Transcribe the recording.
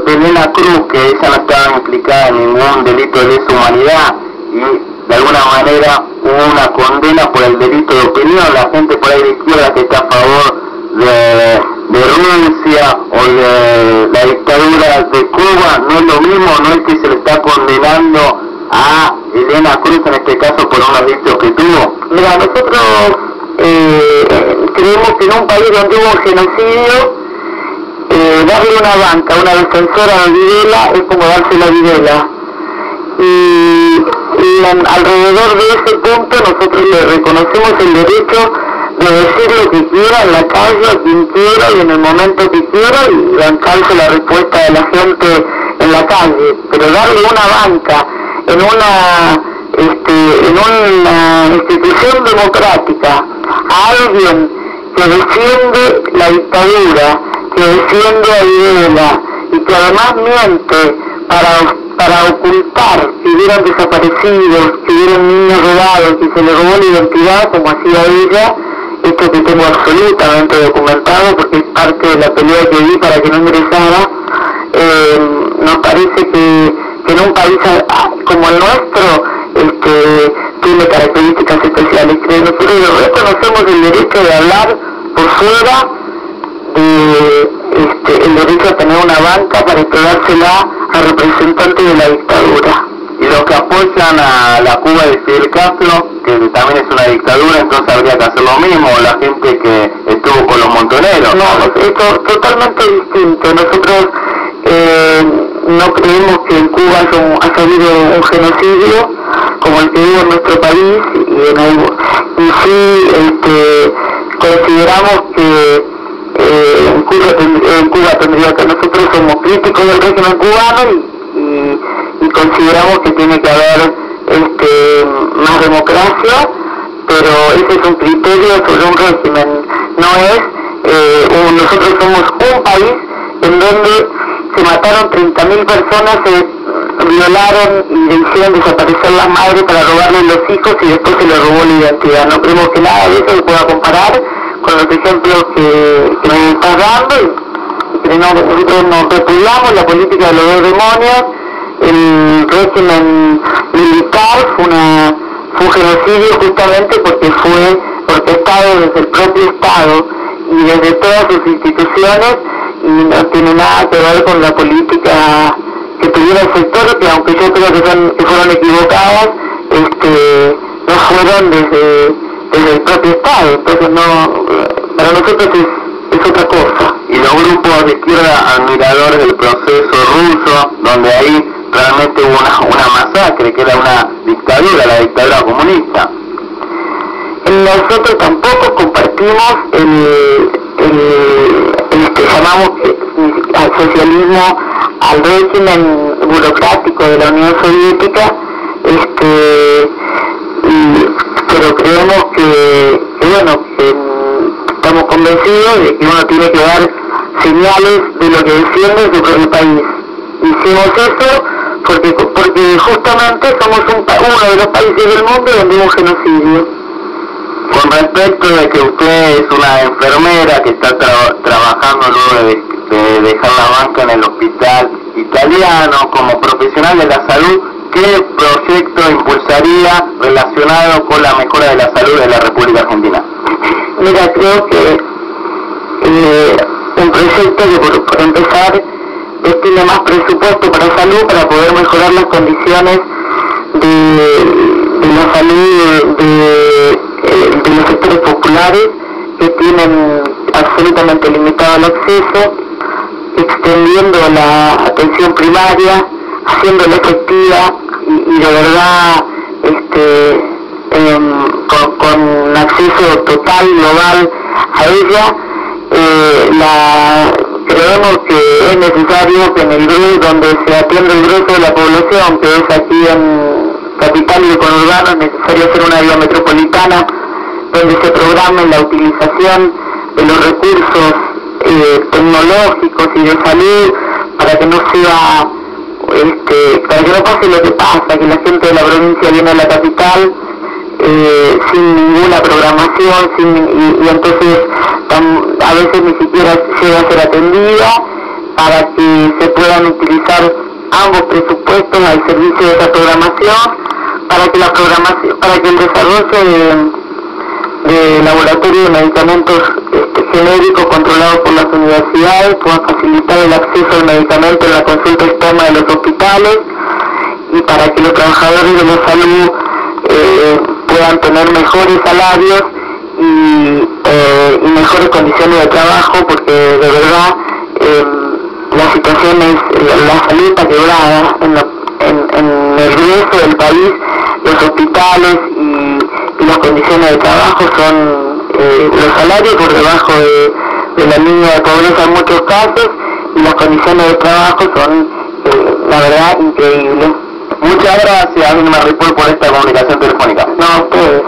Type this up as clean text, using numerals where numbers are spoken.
de Elena Cruz, que ella no estaba implicada en ningún delito de lesa humanidad y de alguna manera hubo una condena por el delito de opinión. La gente por ahí de izquierda que está a favor de Rusia o de la dictadura de Cuba, no es lo mismo, no es que se le está condenando a Elena Cruz en este caso por unos delitos que tuvo. Mira, nosotros creemos que en un país donde hubo un genocidio, darle una banca a una defensora de Videla es como darse la Videla. Y alrededor de ese punto nosotros le reconocemos el derecho de decir lo que quiera en la calle, a quien quiera y en el momento que quiera, y bancarse la respuesta de la gente en la calle. Pero darle una banca en una institución democrática a alguien que defiende la dictadura, que defiende a Videla y que además miente para ocultar que hubieran desaparecidos, que hubieran niños robados, que se le robó la identidad como hacía ella, esto que tengo absolutamente documentado porque es parte de la pelea que di para que no ingresara. Nos parece que en un país como el nuestro tiene características especiales. Nosotros reconocemos el derecho de hablar por fuera, el derecho a tener una banca para entregársela a representantes de la dictadura. Y los que apoyan a la Cuba de Fidel Castro, que también es una dictadura, entonces habría que hacer lo mismo, la gente que estuvo con los montoneros. No, esto es totalmente distinto. Nosotros no creemos que en Cuba haya habido un genocidio como el que hubo en nuestro país, y sí consideramos que en Cuba tendría que, nosotros somos críticos del régimen cubano y consideramos que tiene que haber más democracia, pero ese es un criterio sobre un régimen, no es nosotros somos un país en donde se mataron 30.000 personas, se violaron y le hicieron desaparecer las madres para robarle los hijos y después se les robó la identidad. No creemos que nada de eso se pueda comparar con los ejemplos que nos estás dando, y nosotros nos repudiamos la política de los dos demonios. El régimen militar fue un genocidio justamente porque fue orquestado desde el propio Estado y desde todas sus instituciones, y no tiene nada que ver con la política que tuviera el sector, que aunque yo creo que fueron equivocadas, no fueron desde el propio Estado. Entonces para nosotros es otra cosa. Y los grupos de izquierda admiradores del proceso ruso, donde ahí realmente hubo una masacre, que era una dictadura, la dictadura comunista. Nosotros tampoco compartimos llamamos al socialismo, al régimen burocrático de la Unión Soviética, pero creemos que estamos convencidos de que uno tiene que dar señales de lo que defiende su propio país. Hicimos eso porque justamente somos uno de los países del mundo donde hubo un genocidio. Con respecto de que usted es una enfermera que está trabajando luego de dejar la banca en el hospital italiano, como profesional de la salud, ¿qué proyecto impulsaría relacionado con la mejora de la salud de la República Argentina? Mira, creo que un proyecto que por empezar destine más presupuesto para salud para poder mejorar las condiciones de la salud de los sectores populares que tienen absolutamente limitado el acceso, extendiendo la atención primaria, haciéndola efectiva y de verdad con acceso total, global a ella. Creemos que es necesario que en el grupo donde se atiende el grueso de la población, que es aquí en capital y conurbano, es necesario hacer una vía metropolitana donde se programe la utilización de los recursos tecnológicos y de salud para que no sea para que no pase lo que pasa, que la gente de la provincia viene a la capital sin ninguna programación, y entonces a veces ni siquiera llega a ser atendida, para que se puedan utilizar ambos presupuestos al servicio de esa programación, para que el desarrollo de laboratorio de medicamentos genéricos controlados por las universidades pueda facilitar el acceso al medicamento en la consulta externa de los hospitales, y para que los trabajadores de la salud puedan tener mejores salarios y mejores condiciones de trabajo, porque de verdad la situación la salud está quebrada en el grueso del país. Los hospitales y las condiciones de trabajo son los salarios por debajo de la línea de pobreza en muchos casos, y las condiciones de trabajo son la verdad increíbles. Muchas gracias, Vilma Ripoll, por esta comunicación telefónica. No, ustedes.